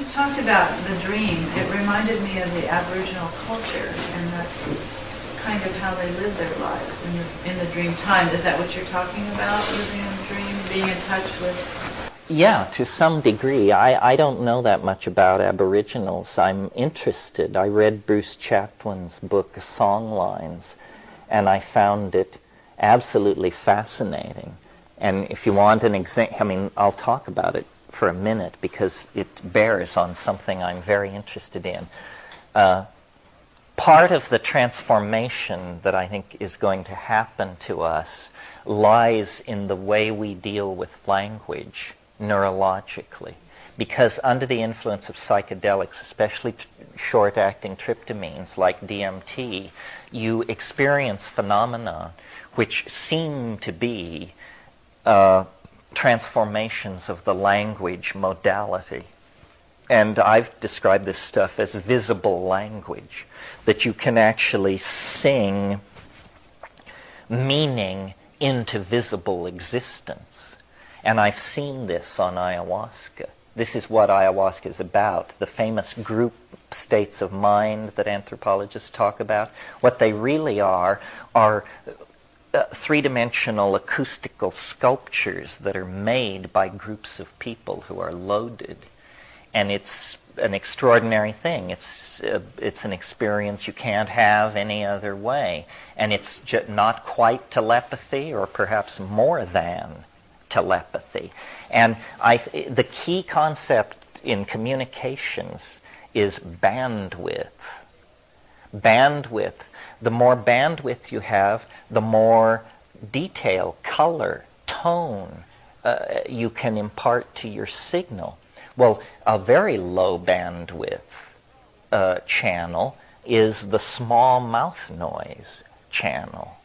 you talked about the dream, it reminded me of the Aboriginal culture, and that's kind of how they live their lives in the dream time. Is that what you're talking about, living in the dream, being in touch with? Yeah, to some degree. I don't know that much about Aboriginals. I'm interested. I read Bruce Chatwin's book, Songlines, and I found it absolutely fascinating. And if you want an example, I mean, I'll talk about it for a minute because it bears on something I'm very interested in. Part of the transformation that I think is going to happen to us lies in the way we deal with language neurologically. Because under the influence of psychedelics, especially short-acting tryptamines like DMT, you experience phenomena which seem to be transformations of the language modality. And I've described this stuff as visible language, that you can actually sing meaning into visible existence. And I've seen this on ayahuasca. This is what ayahuasca is about, the famous group states of mind that anthropologists talk about. What they really are three-dimensional acoustical sculptures that are made by groups of people who are loaded. And it's an extraordinary thing. It's an experience you can't have any other way. And it's not quite telepathy, or perhaps more than telepathy. And the key concept in communications is bandwidth. Bandwidth. The more bandwidth you have, the more detail, color, tone you can impart to your signal. Well, a very low bandwidth channel is the small mouth noise channel.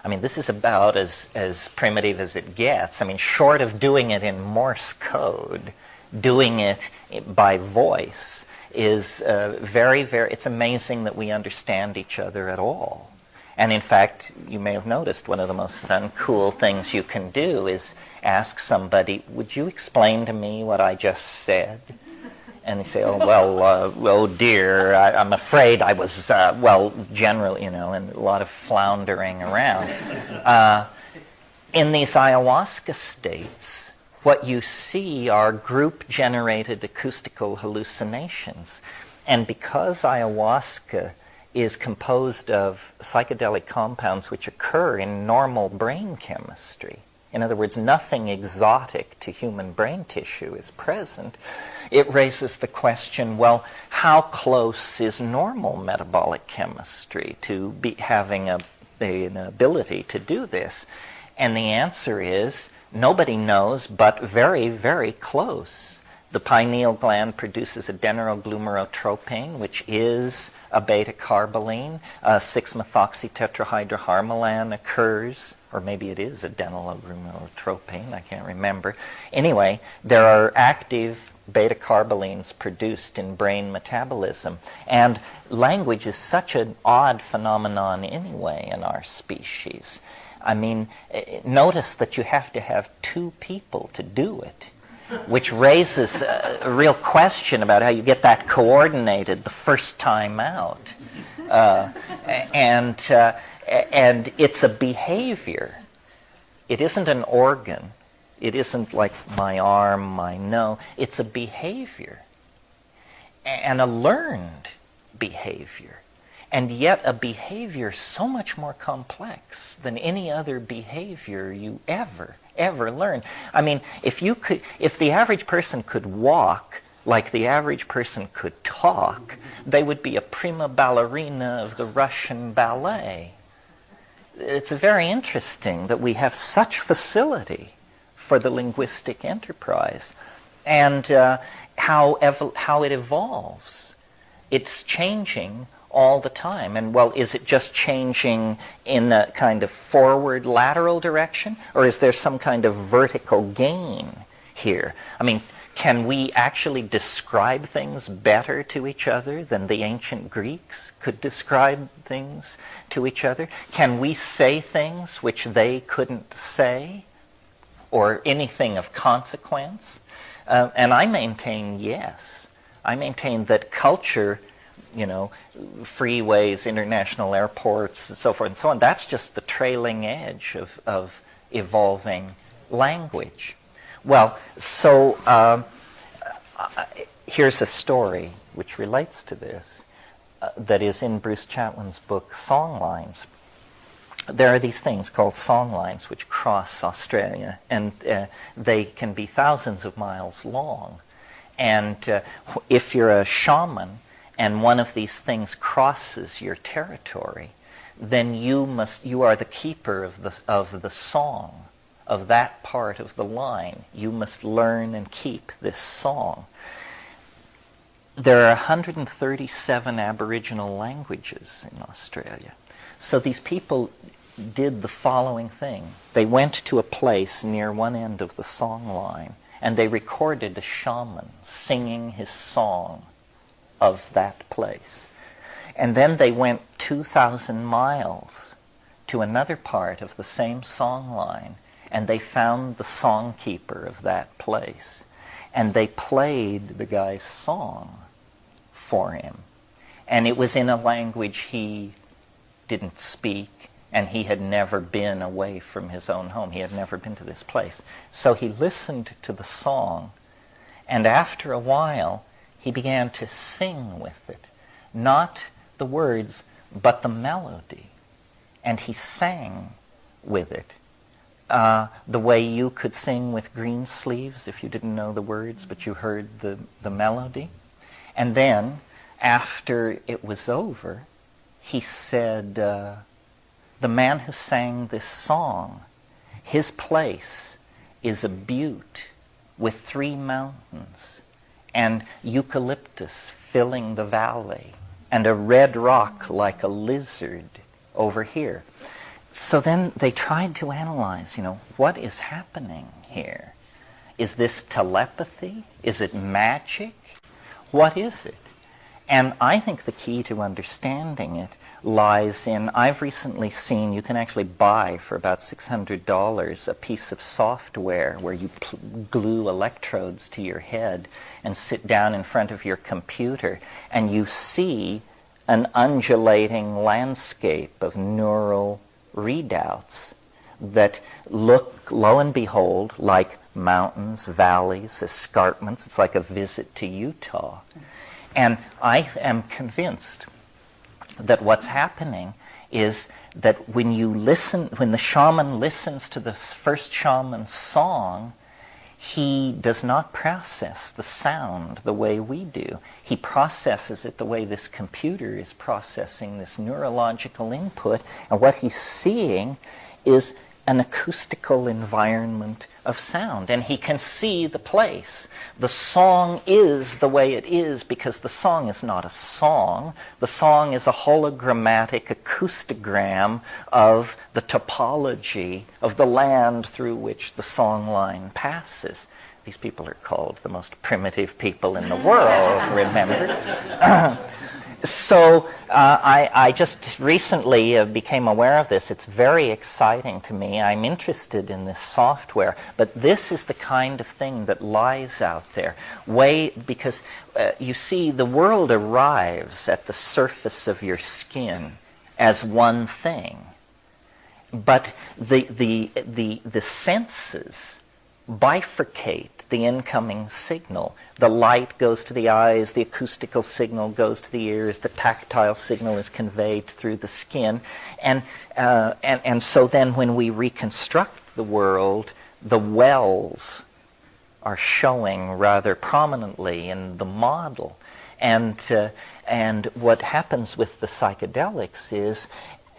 I mean, this is about as primitive as it gets. I mean, short of doing it in Morse code, doing it by voice is it's amazing that we understand each other at all. And in fact, you may have noticed one of the most uncool things you can do is ask somebody, would you explain to me what I just said? And they say, oh, well, oh dear, I'm afraid I was, generally, and a lot of floundering around. In these ayahuasca states, what you see are group-generated acoustical hallucinations. And because ayahuasca is composed of psychedelic compounds which occur in normal brain chemistry, in other words, nothing exotic to human brain tissue is present, it raises the question, well, how close is normal metabolic chemistry to be having an ability to do this? And the answer is, nobody knows, but very, very close. The pineal gland produces adenoroglumerotropin, which is a beta-carboline. 6-methoxytetrahydroharmalan occurs, or maybe it is adenologlumerotropin, I can't remember. Anyway, there are active beta-carbolines produced in brain metabolism. And language is such an odd phenomenon anyway in our species. I mean, notice that you have to have two people to do it, which raises a real question about how you get that coordinated the first time out. And it's a behavior. It isn't an organ. It isn't like my arm, my nose. It's a behavior. And a learned behavior. And yet a behavior so much more complex than any other behavior you ever learn. I mean, if the average person could walk like the average person could talk, they would be a prima ballerina of the Russian ballet. It's very interesting that we have such facility for the linguistic enterprise, and how it evolves. It's changing all the time. And well, is it just changing in a kind of forward lateral direction, or is there some kind of vertical gain here? I mean, can we actually describe things better to each other than the ancient Greeks could describe things to each other? Can we say things which they couldn't say, or anything of consequence? And I maintain yes. I maintain that culture, freeways, international airports, and so forth and so on, that's just the trailing edge of evolving language. Well, so here's a story which relates to this, that is in Bruce Chatwin's book, Songlines. There are these things called songlines which cross Australia, and they can be thousands of miles long. And if you're a shaman and one of these things crosses your territory, then you are the keeper of the song of that part of the line. You must learn and keep this song. There are 137 Aboriginal languages in Australia. So these people did the following thing. They went to a place near one end of the song line, and they recorded a shaman singing his song of that place. And then they went 2,000 miles to another part of the same song line, and they found the songkeeper of that place. And they played the guy's song for him. And it was in a language he didn't speak, and he had never been away from his own home. He had never been to this place. So he listened to the song, and after a while, he began to sing with it. Not the words, but the melody. And he sang with it. The way you could sing with green sleeves if you didn't know the words, but you heard the melody. And then, after it was over, he said, the man who sang this song, his place is a butte with 3 mountains and eucalyptus filling the valley and a red rock like a lizard over here. So then they tried to analyze, what is happening here? Is this telepathy? Is it magic? What is it? And I think the key to understanding it lies in, I've recently seen, you can actually buy for about $600 a piece of software where you glue electrodes to your head and sit down in front of your computer, and you see an undulating landscape of neural readouts that look, lo and behold, like mountains, valleys, escarpments. It's like a visit to Utah. And I am convinced that what's happening is that when the shaman listens to the first shaman's song, he does not process the sound the way we do. He processes it the way this computer is processing this neurological input, and what he's seeing is an acoustical environment of sound, and he can see the place. The song is the way it is because the song is not a song. The song is a hologrammatic acoustogram of the topology of the land through which the song line passes. These people are called the most primitive people in the world, remember? So I just recently became aware of this. It's very exciting to me. I'm interested in this software, but this is the kind of thing that lies out there. Because you see, the world arrives at the surface of your skin as one thing, but the senses bifurcate the incoming signal. The light goes to the eyes, the acoustical signal goes to the ears, the tactile signal is conveyed through the skin, and so then when we reconstruct the world, the wells are showing rather prominently in the model. And what happens with the psychedelics is,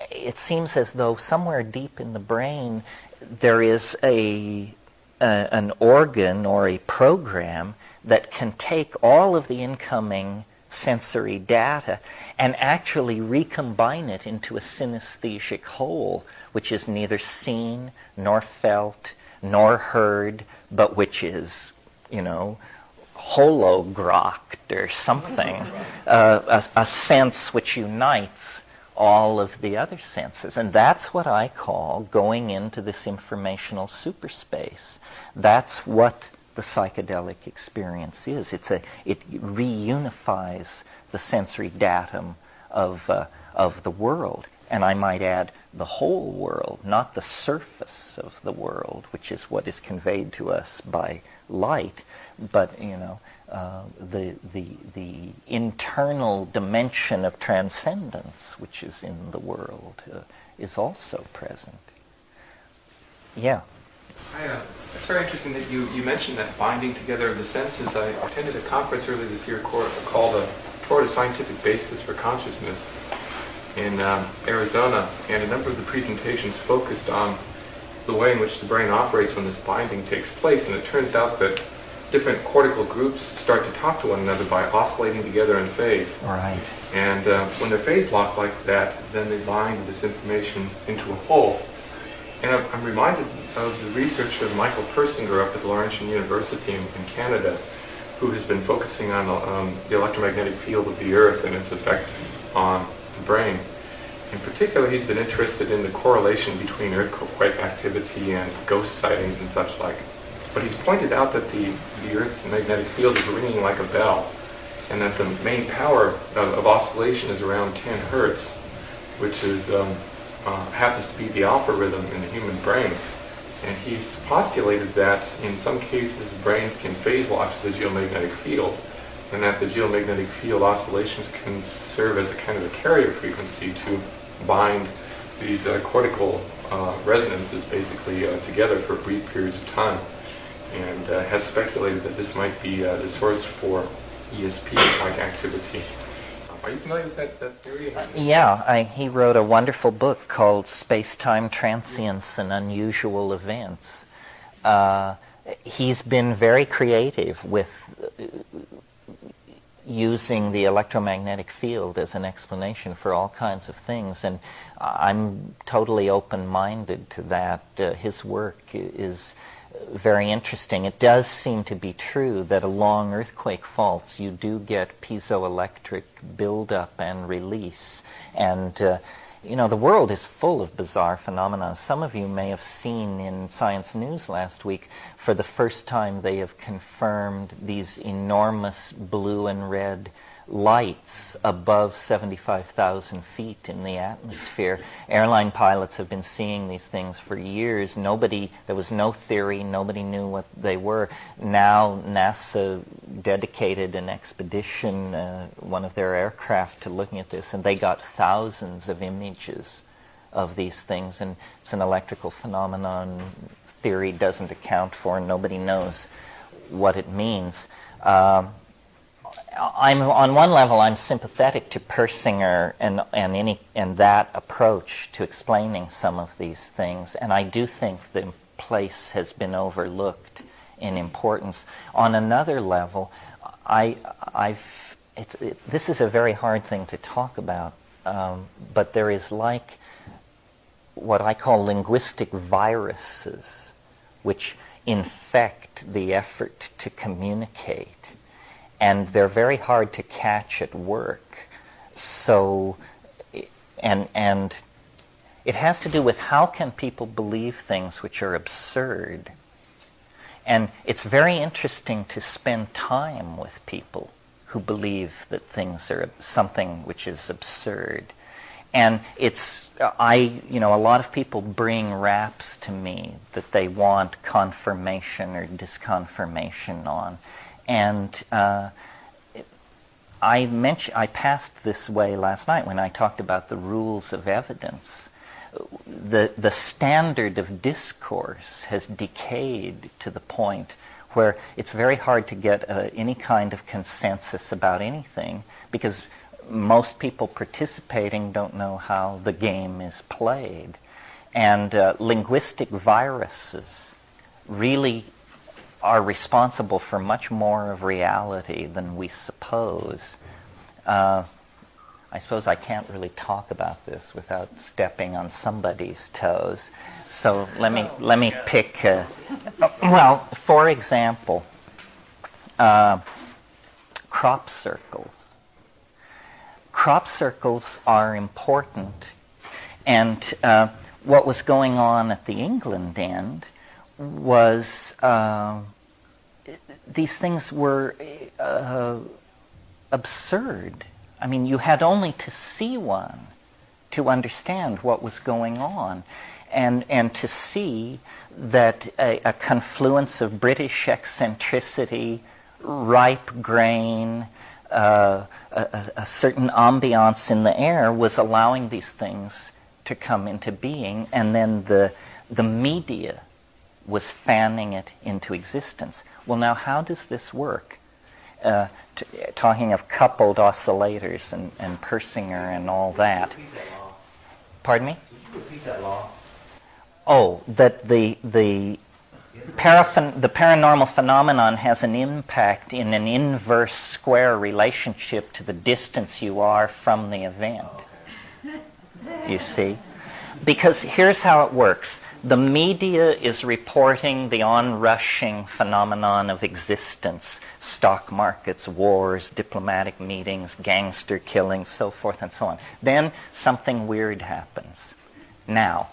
it seems as though somewhere deep in the brain there is an organ or a program that can take all of the incoming sensory data and actually recombine it into a synesthesic whole, which is neither seen nor felt nor heard, but which is, hologrocked or something, a sense which unites all of the other senses. And that's what I call going into this informational superspace. That's what the psychedelic experience is. It reunifies the sensory datum of the world. And I might add, the whole world, not the surface of the world, which is what is conveyed to us by light, but the internal dimension of transcendence, which is in the world, is also present. Yeah. It's very interesting that you mentioned that binding together of the senses. I attended a conference earlier this year called Toward a Scientific Basis for Consciousness in Arizona, and a number of the presentations focused on the way in which the brain operates when this binding takes place, and it turns out that different cortical groups start to talk to one another by oscillating together in phase. Right. And when they're phase locked like that, then they bind this information into a whole. And I'm reminded of the research of Michael Persinger up at the Laurentian University in Canada, who has been focusing on the electromagnetic field of the Earth and its effect on the brain. In particular, he's been interested in the correlation between earthquake activity and ghost sightings and such like. But he's pointed out that the Earth's magnetic field is ringing like a bell, and that the main power of oscillation is around 10 hertz, which is happens to be the alpha rhythm in the human brain. And he's postulated that in some cases brains can phase lock to the geomagnetic field, and that the geomagnetic field oscillations can serve as a kind of a carrier frequency to bind these cortical resonances basically together for brief periods of time, and has speculated that this might be the source for ESP-like activity. Are you familiar with that theory? Yeah, he wrote a wonderful book called Space-Time Transience and Unusual Events. He's been very creative with using the electromagnetic field as an explanation for all kinds of things, and I'm totally open-minded to that. His work is very interesting. It does seem to be true that along earthquake faults you do get piezoelectric buildup and release, and the world is full of bizarre phenomena. Some of you may have seen in Science News last week, for the first time they have confirmed these enormous blue and red lights above 75,000 feet in the atmosphere. Airline pilots have been seeing these things for years. There was no theory, nobody knew what they were. Now NASA dedicated an expedition, one of their aircraft, to looking at this, and they got thousands of images of these things, and it's an electrical phenomenon theory doesn't account for, and nobody knows what it means. On one level, I'm sympathetic to Persinger and that approach to explaining some of these things, and I do think the place has been overlooked in importance. On another level, this is a very hard thing to talk about, but there is like what I call linguistic viruses, which infect the effort to communicate. And they're very hard to catch at work. So, and it has to do with how can people believe things which are absurd. And it's very interesting to spend time with people who believe that things are something which is absurd. And a lot of people bring raps to me that they want confirmation or disconfirmation on. And I passed this way last night when I talked about the rules of evidence. The standard of discourse has decayed to the point where it's very hard to get any kind of consensus about anything, because most people participating don't know how the game is played. And linguistic viruses really are responsible for much more of reality than we suppose. I suppose I can't really talk about this without stepping on somebody's toes. So let me pick. Well, for example, crop circles. Crop circles are important, and what was going on at the England end was these things were absurd. I mean, you had only to see one to understand what was going on, and to see that a confluence of British eccentricity, ripe grain, a certain ambiance in the air was allowing these things to come into being, and then the media was fanning it into existence. Well, now, how does this work? Talking of coupled oscillators and Persinger and all that. Pardon me? Repeat that law. Oh, that the paranormal phenomenon has an impact in an inverse square relationship to the distance you are from the event. You see? Because here's how it works. The media is reporting the onrushing phenomenon of existence. Stock markets, wars, diplomatic meetings, gangster killings, so forth and so on. Then something weird happens. Now,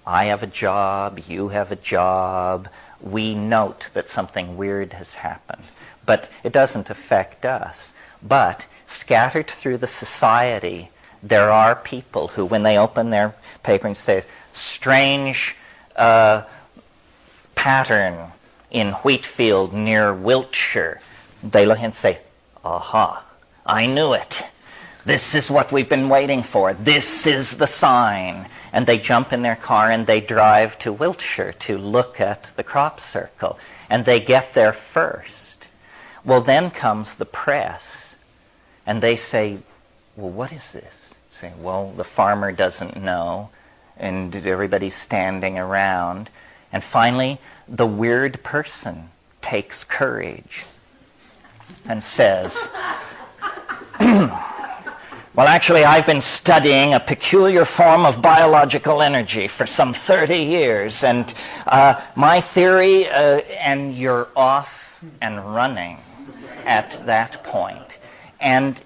I have a job, you have a job. We note that something weird has happened. But it doesn't affect us. But scattered through the society, there are people who, when they open their paper and say, strange pattern in Wheatfield near Wiltshire, they look and say, aha, I knew it. This is what we've been waiting for. This is the sign. And they jump in their car and they drive to Wiltshire to look at the crop circle. And they get there first. Well, then comes the press. And they say, well, what is this? Say, well, the farmer doesn't know. And everybody's standing around. And finally, the weird person takes courage and says, well, actually, I've been studying a peculiar form of biological energy for some 30 years, and my theory, and you're off and running at that point. And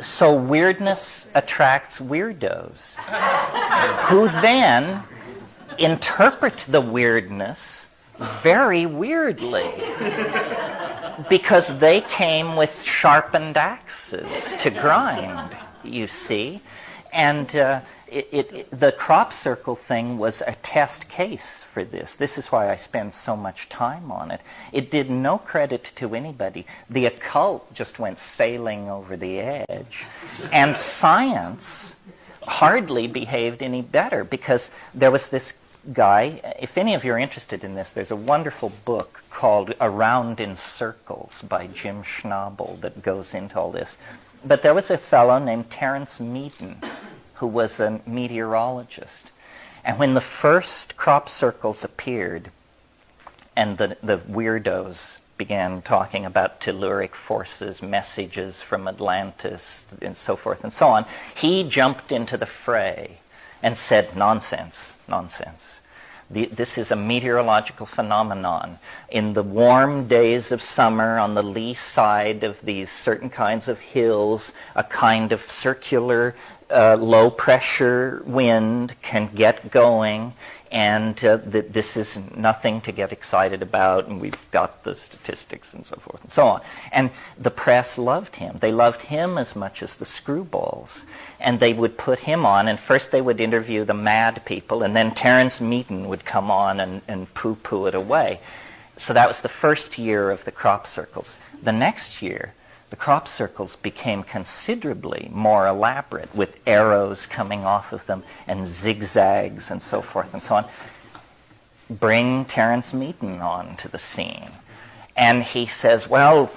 so weirdness attracts weirdos, who then interpret the weirdness very weirdly, because they came with sharpened axes to grind, you see. And the crop circle thing was a test case for this. This is why I spend so much time on it. It did no credit to anybody. The occult just went sailing over the edge. And science hardly behaved any better, because there was this guy, if any of you are interested in this, there's a wonderful book called Around in Circles by Jim Schnabel that goes into all this. But there was a fellow named Terence McKenna who was a meteorologist. And when the first crop circles appeared and the weirdos began talking about telluric forces, messages from Atlantis, and so forth and so on, he jumped into the fray and said, nonsense, nonsense. This is a meteorological phenomenon. In the warm days of summer, on the lee side of these certain kinds of hills, a kind of circular low-pressure wind can get going, and this is nothing to get excited about, and we've got the statistics and so forth and so on. And the press loved him. They loved him as much as the screwballs. And they would put him on, and first they would interview the mad people, and then Terence McKenna would come on and poo-poo it away. So that was the first year of the crop circles. The next year, the crop circles became considerably more elaborate, with arrows coming off of them and zigzags and so forth and so on. Bring Terence McKenna on to the scene. And he says, well,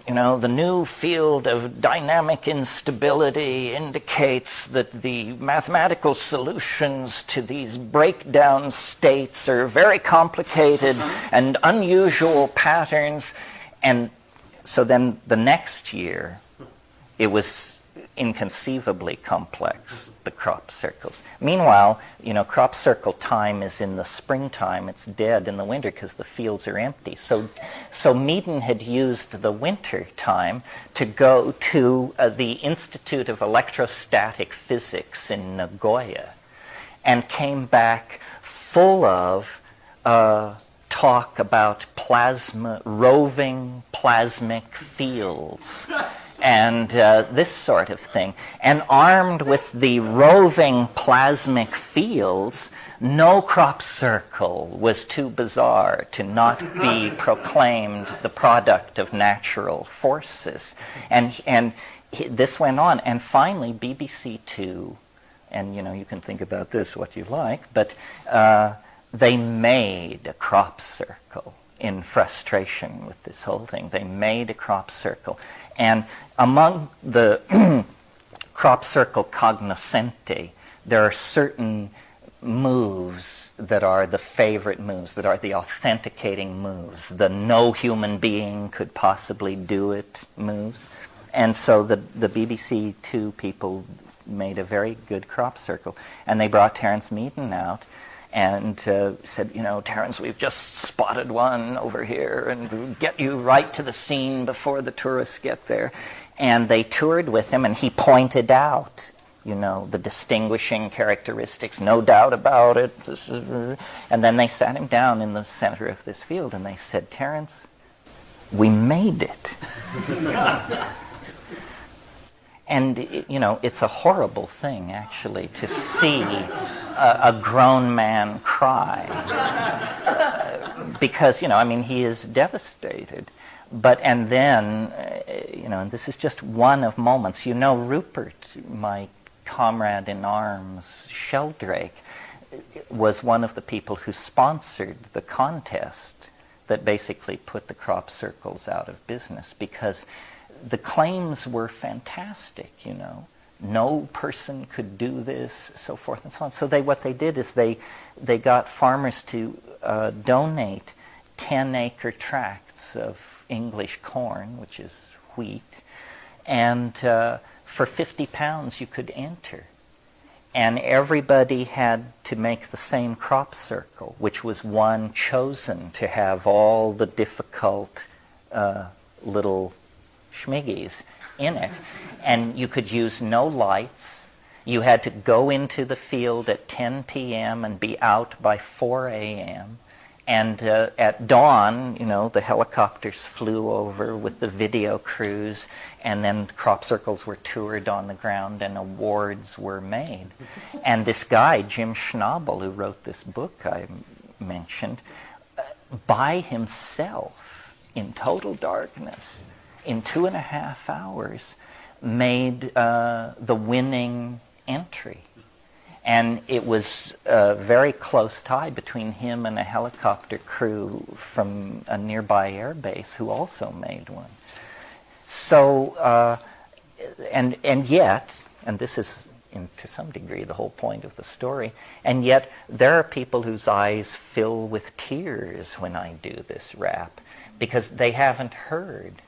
you know, the new field of dynamic instability indicates that the mathematical solutions to these breakdown states are very complicated and unusual patterns. And so then the next year, it was inconceivably complex, the crop circles. Meanwhile, you know, crop circle time is in the springtime. It's dead in the winter because the fields are empty. So Meaden had used the winter time to go to the Institute of Electrostatic Physics in Nagoya, and came back full of talk about roving plasmic fields and this sort of thing. And armed with the roving plasmic fields, no crop circle was too bizarre to not be proclaimed the product of natural forces. And this went on. And finally, BBC Two, and you can think about this what you like, but they made a crop circle in frustration with this whole thing. They made a crop circle. And among the crop circle cognoscenti, there are certain moves that are the favorite moves, that are the authenticating moves, the no human being could possibly do it moves. And so the BBC Two people made a very good crop circle. And they brought Terence Meaden out and said, Terence, we've just spotted one over here, and we'll get you right to the scene before the tourists get there. And they toured with him, and he pointed out, the distinguishing characteristics, no doubt about it. And then they sat him down in the center of this field, and they said, Terence, we made it. And, it's a horrible thing, actually, to see a grown man cry. Because, he is devastated. And then, and this is just one of moments. Rupert, my comrade in arms, Sheldrake, was one of the people who sponsored the contest that basically put the crop circles out of business, because the claims were fantastic, No person could do this, so forth and so on. So what they did is they got farmers to donate 10-acre tracts of English corn, which is wheat, and for £50 you could enter. And everybody had to make the same crop circle, which was one chosen to have all the difficult little schmiggies in it. And you could use no lights. You had to go into the field at 10 p.m. and be out by 4 a.m. And at dawn, the helicopters flew over with the video crews, and then crop circles were toured on the ground and awards were made. And this guy, Jim Schnabel, who wrote this book I mentioned, by himself, in total darkness, in 2.5 hours, made the winning entry. And it was a very close tie between him and a helicopter crew from a nearby airbase who also made one. So, and yet, and this is to some degree the whole point of the story, and yet there are people whose eyes fill with tears when I do this rap, because they haven't heard.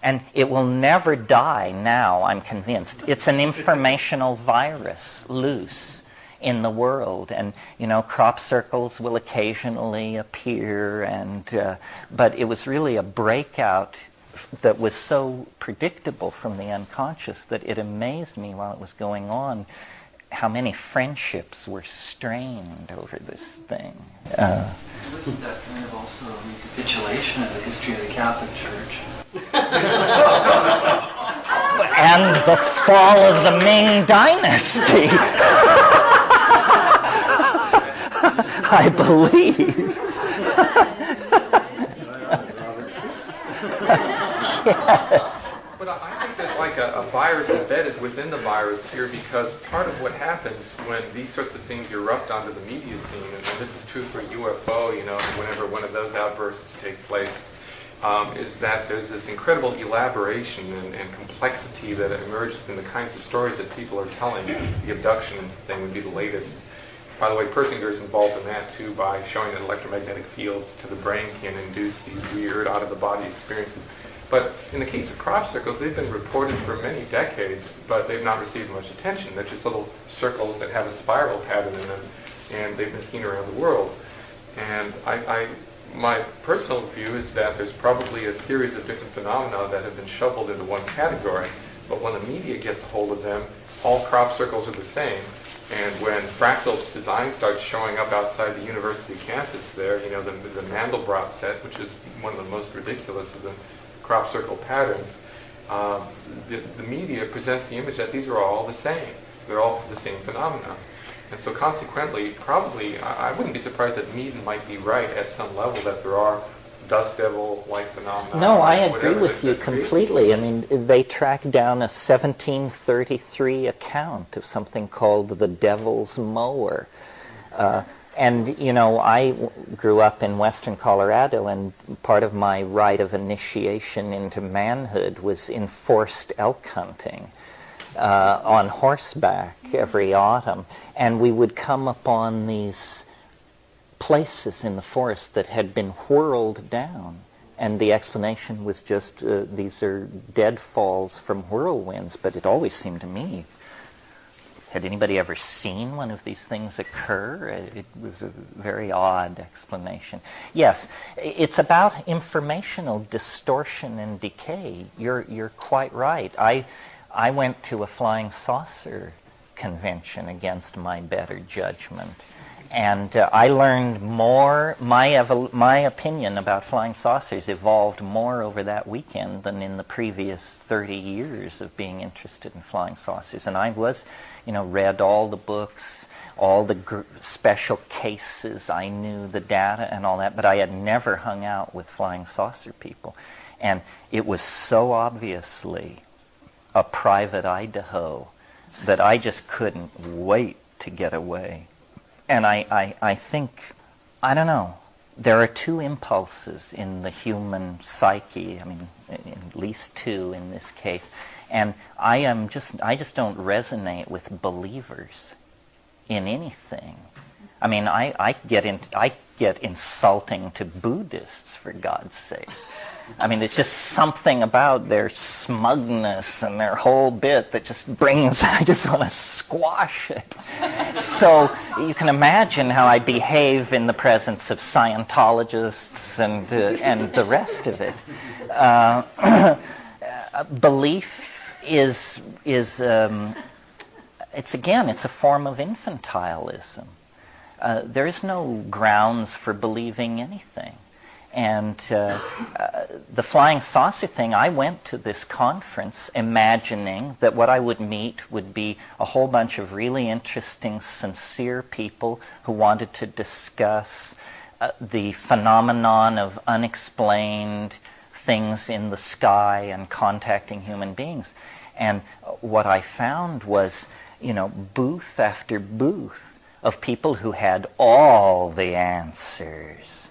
And it will never die now, I'm convinced. It's an informational virus loose in the world, and crop circles will occasionally appear, and but it was really a breakout that was so predictable from the unconscious that it amazed me while it was going on how many friendships were strained over this thing. Wasn't that kind of also a recapitulation of the history of the Catholic Church? And the fall of the Ming Dynasty. I believe. Yes. But I think there's like a virus embedded within the virus here, because part of what happens when these sorts of things erupt onto the media scene, and this is true for UFO, whenever one of those outbursts take place, is that there's this incredible elaboration and complexity that emerges in the kinds of stories that people are telling. The abduction thing would be the latest. By the way, Persinger is involved in that too, by showing that electromagnetic fields to the brain can induce these weird, out-of-the-body experiences. But in the case of crop circles, they've been reported for many decades, but they've not received much attention. They're just little circles that have a spiral pattern in them, and they've been seen around the world. And my personal view is that there's probably a series of different phenomena that have been shoveled into one category, but when the media gets a hold of them, all crop circles are the same, And when fractal design starts showing up outside the university campus there, you know, the Mandelbrot set, which is one of the most ridiculous of the crop circle patterns, the media presents the image that these are all the same. They're all the same phenomenon. And so consequently, probably, I wouldn't be surprised that Meaden might be right at some level that there are dust devil-like phenomena. No, I agree with you completely. I mean, they tracked down a 1733 account of something called the Devil's Mower. And, you know, I grew up in western Colorado, and part of my rite of initiation into manhood was enforced elk hunting on horseback every autumn. And we would come upon these places in the forest that had been whirled down, and the explanation was just these are deadfalls from whirlwinds. But it always seemed to me, had anybody ever seen one of these things occur? It was a very odd explanation. Yes, it's about informational distortion and decay. You're quite right. I went to a flying saucer convention against my better judgment. And I learned more, my opinion about flying saucers evolved more over that weekend than in the previous 30 years of being interested in flying saucers. And I was, you know, read all the books, all the special cases, I knew the data and all that, but I had never hung out with flying saucer people. And it was so obviously a private Idaho that I just couldn't wait to get away. And I think, I don't know, there are two impulses in the human psyche, I mean, at least two in this case, and I just don't resonate with believers in anything. I mean, I get insulting to Buddhists, for God's sake. I mean, it's just something about their smugness and their whole bit that just brings, I just want to squash it. So you can imagine how I behave in the presence of Scientologists and the rest of it. Belief is it's a form of infantilism. There is no grounds for believing anything. And the flying saucer thing, I went to this conference imagining that what I would meet would be a whole bunch of really interesting, sincere people who wanted to discuss the phenomenon of unexplained things in the sky and contacting human beings. And what I found was, you know, booth after booth of people who had all the answers.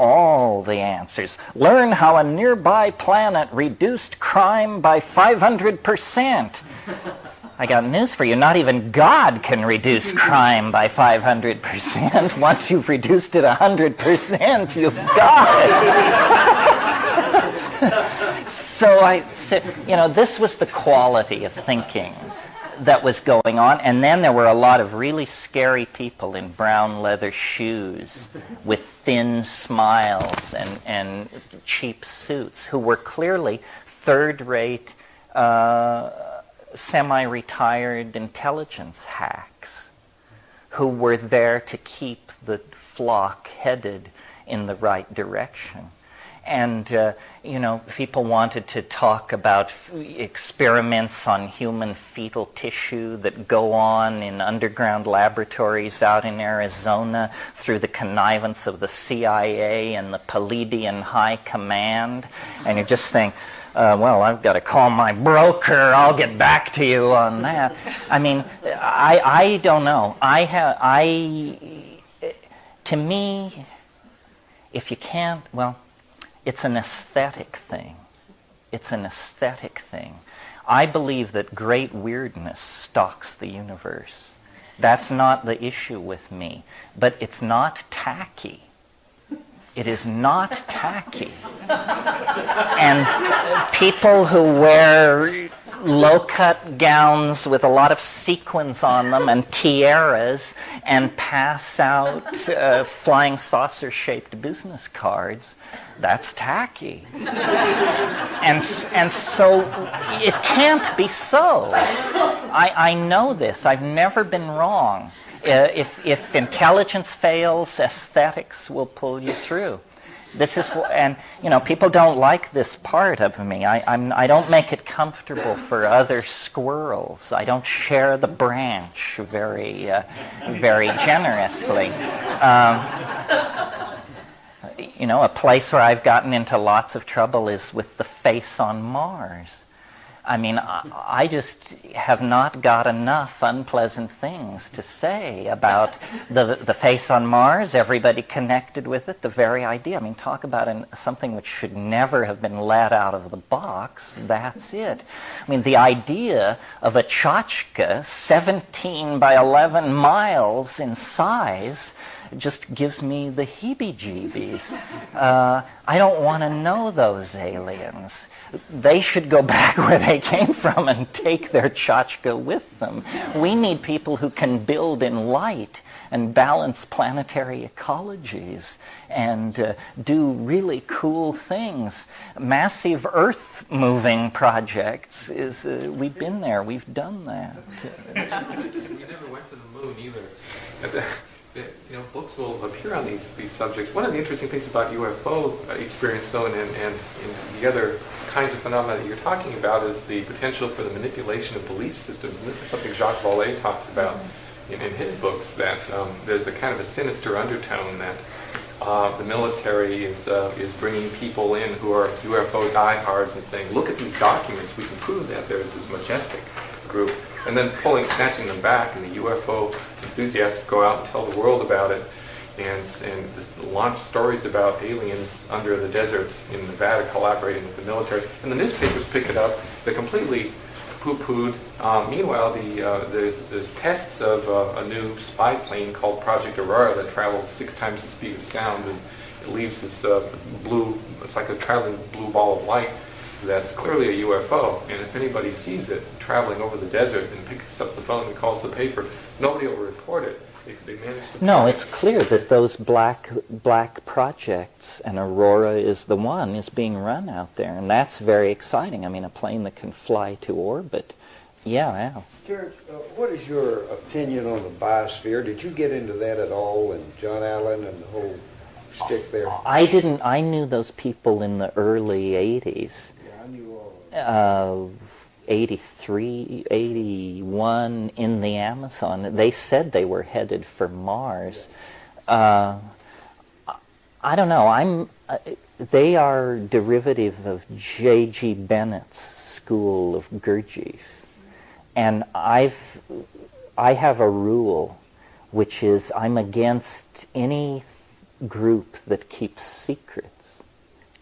All the answers. Learn how a nearby planet reduced crime by 500%. I got news for you. Not even God can reduce crime by 500%. Once you've reduced it 100%, you've got it. So I said, you know, this was the quality of thinking that was going on. And then there were a lot of really scary people in brown leather shoes with thin smiles and cheap suits who were clearly third-rate, semi-retired intelligence hacks who were there to keep the flock headed in the right direction. And, you know, people wanted to talk about experiments on human fetal tissue that go on in underground laboratories out in Arizona through the connivance of the CIA and the Palladian High Command. And you just think, well, I've got to call my broker. I'll get back to you on that. I mean, I don't know. To me, if you can't, well, it's an aesthetic thing. It's an aesthetic thing. I believe that great weirdness stalks the universe. That's not the issue with me. But it's not tacky. It is not tacky. And people who wear low-cut gowns with a lot of sequins on them and tiaras and pass out flying saucer-shaped business cards, that's tacky. And so it can't be so. I know this. I've never been wrong. If intelligence fails, aesthetics will pull you through. This is, and people don't like this part of me. I don't make it comfortable for other squirrels. I don't share the branch very generously. A place where I've gotten into lots of trouble is with the face on Mars. I mean, I just have not got enough unpleasant things to say about the face on Mars, everybody connected with it, the very idea. I mean, talk about something which should never have been let out of the box. That's it. I mean, the idea of a tchotchke 17 by 11 miles in size just gives me the heebie-jeebies. I don't want to know those aliens. They should go back where they came from and take their tchotchke with them. We need people who can build in light and balance planetary ecologies and do really cool things. Massive Earth-moving projects we've been there, we've done that. We never went to the moon either. Books will appear on these subjects. One of the interesting things about UFO experience, though, and the other kinds of phenomena that you're talking about is the potential for the manipulation of belief systems. And this is something Jacques Vallée talks about in his books, that there's a kind of a sinister undertone that the military is bringing people in who are UFO diehards and saying, look at these documents, we can prove that there's this majestic group, and then snatching them back, and the UFO enthusiasts go out and tell the world about it, and launch stories about aliens under the desert in Nevada collaborating with the military, and the newspapers pick it up. They completely poo-pooed. Meanwhile, there's tests of a new spy plane called Project Aurora that travels 6 times the speed of sound, and it leaves this blue, it's like a traveling blue ball of light that's clearly a UFO. And if anybody sees it traveling over the desert and picks up the phone and calls the paper, nobody will report it. They managed to... No, it's clear that those black projects, and Aurora is the one, is being run out there, and that's very exciting. I mean, a plane that can fly to orbit. Yeah. Terence, what is your opinion on the biosphere? Did you get into that at all, and John Allen and the whole stick there? I didn't. I knew those people in the early 80s. Yeah, I knew all of them. 83, 81 in the Amazon. They said they were headed for Mars. I don't know. They are derivative of J.G. Bennett's school of Gurdjieff. And I have a rule, which is I'm against any group that keeps secrets.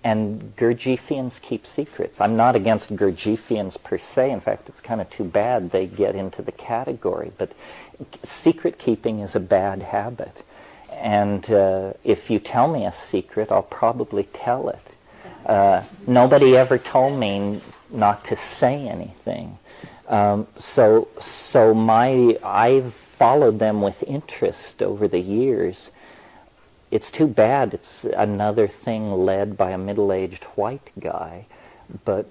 And Gurdjieffians keep secrets. I'm not against Gurdjieffians per se. In fact, it's kind of too bad they get into the category. But secret keeping is a bad habit. And if you tell me a secret, I'll probably tell it. Nobody ever told me not to say anything. So I've followed them with interest over the years. It's too bad it's another thing led by a middle-aged white guy, but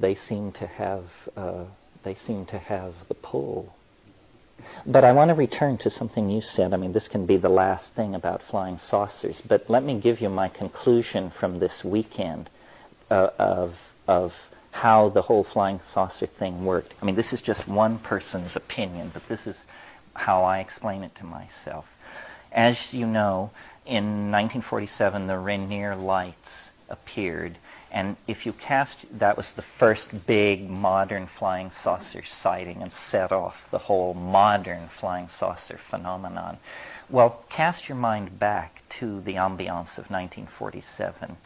they seem to have the pull. But I want to return to something you said. I mean, this can be the last thing about flying saucers, but let me give you my conclusion from this weekend of how the whole flying saucer thing worked. I mean, this is just one person's opinion, but this is how I explain it to myself. As you know, in 1947, the Rainier Lights appeared, and if you that was the first big modern flying saucer sighting and set off the whole modern flying saucer phenomenon. Well, cast your mind back to the ambiance of 1947.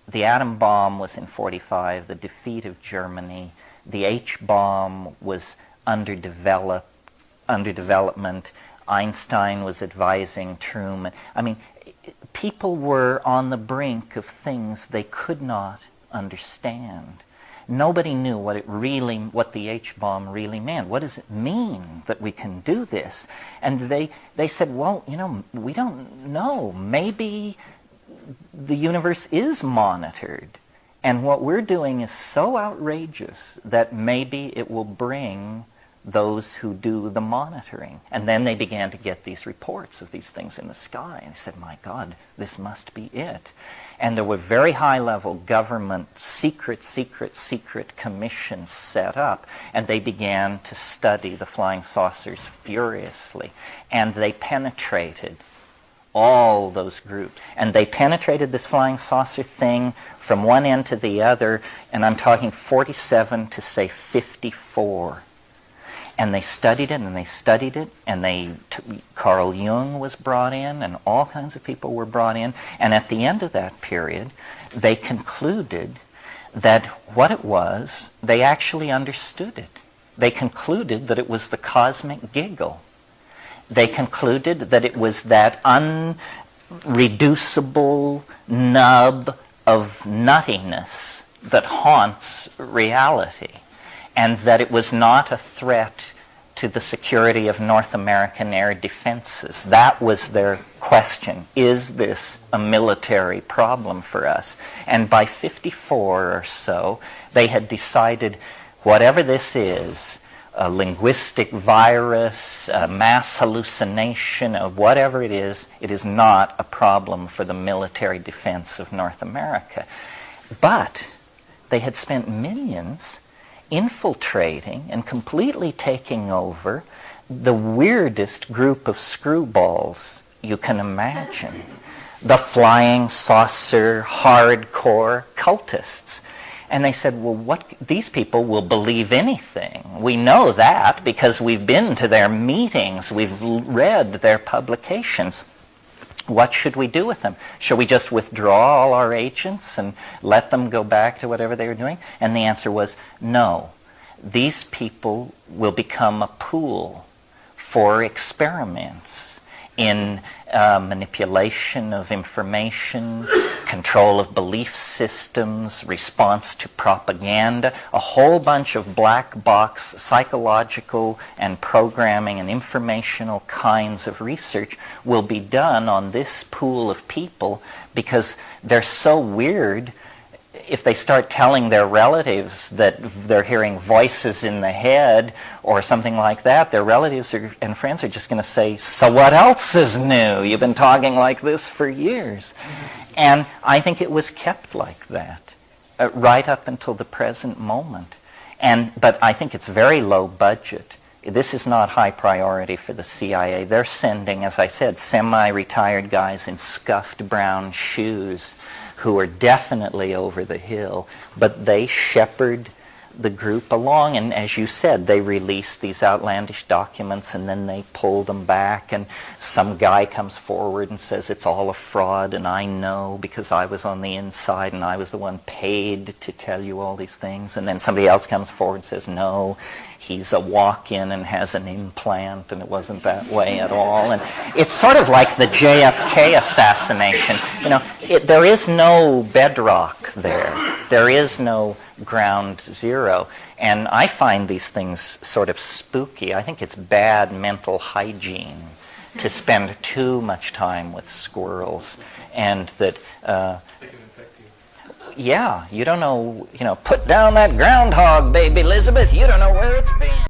The atom bomb was in 45, the defeat of Germany, the H-bomb was under development, Einstein was advising Truman. I mean, people were on the brink of things they could not understand. Nobody knew what the H-bomb really meant. What does it mean that we can do this? And they said, well, we don't know. Maybe the universe is monitored, And what we're doing is so outrageous that maybe it will bring those who do the monitoring. And then they began to get these reports of these things in the sky. And they said, my God, this must be it. And there were very high-level government secret commissions set up. And they began to study the flying saucers furiously. And they penetrated all those groups. And they penetrated this flying saucer thing from one end to the other. And I'm talking 47 to, say, 54. And they studied it, and they studied it, and Carl Jung was brought in, and all kinds of people were brought in. And at the end of that period, they concluded that what it was, they actually understood it. They concluded that it was the cosmic giggle. They concluded that it was that unreducible nub of nuttiness that haunts reality, and that it was not a threat to the security of North American air defenses. That was their question. Is this a military problem for us? And by 54 or so, they had decided whatever this is, a linguistic virus, a mass hallucination, or whatever it is not a problem for the military defense of North America. But they had spent millions infiltrating and completely taking over the weirdest group of screwballs you can imagine. The flying saucer, hardcore cultists. And they said, well, these people will believe anything. We know that because we've been to their meetings, we've read their publications. What should we do with them? Should we just withdraw all our agents and let them go back to whatever they were doing? And the answer was no. These people will become a pool for experiments in manipulation of information, control of belief systems, response to propaganda. A whole bunch of black box psychological and programming and informational kinds of research will be done on this pool of people because they're so weird. If they start telling their relatives that they're hearing voices in the head or something like that, their relatives and friends are just going to say, so what else is new? You've been talking like this for years. And I think it was kept like that right up until the present moment. But I think it's very low budget. This is not high priority for the CIA. They're sending, as I said, semi-retired guys in scuffed brown shoes who are definitely over the hill, but they shepherd the group along, and as you said, they release these outlandish documents and then they pull them back, and some guy comes forward and says it's all a fraud, and I know because I was on the inside and I was the one paid to tell you all these things, and then somebody else comes forward and says no, he's a walk-in and has an implant and it wasn't that way at all. And it's sort of like the JFK assassination. There is no bedrock there. There is no ground zero. And I find these things sort of spooky. I think it's bad mental hygiene to spend too much time with squirrels, and that yeah, you don't know, put down that groundhog, baby Elizabeth, you don't know where it's been.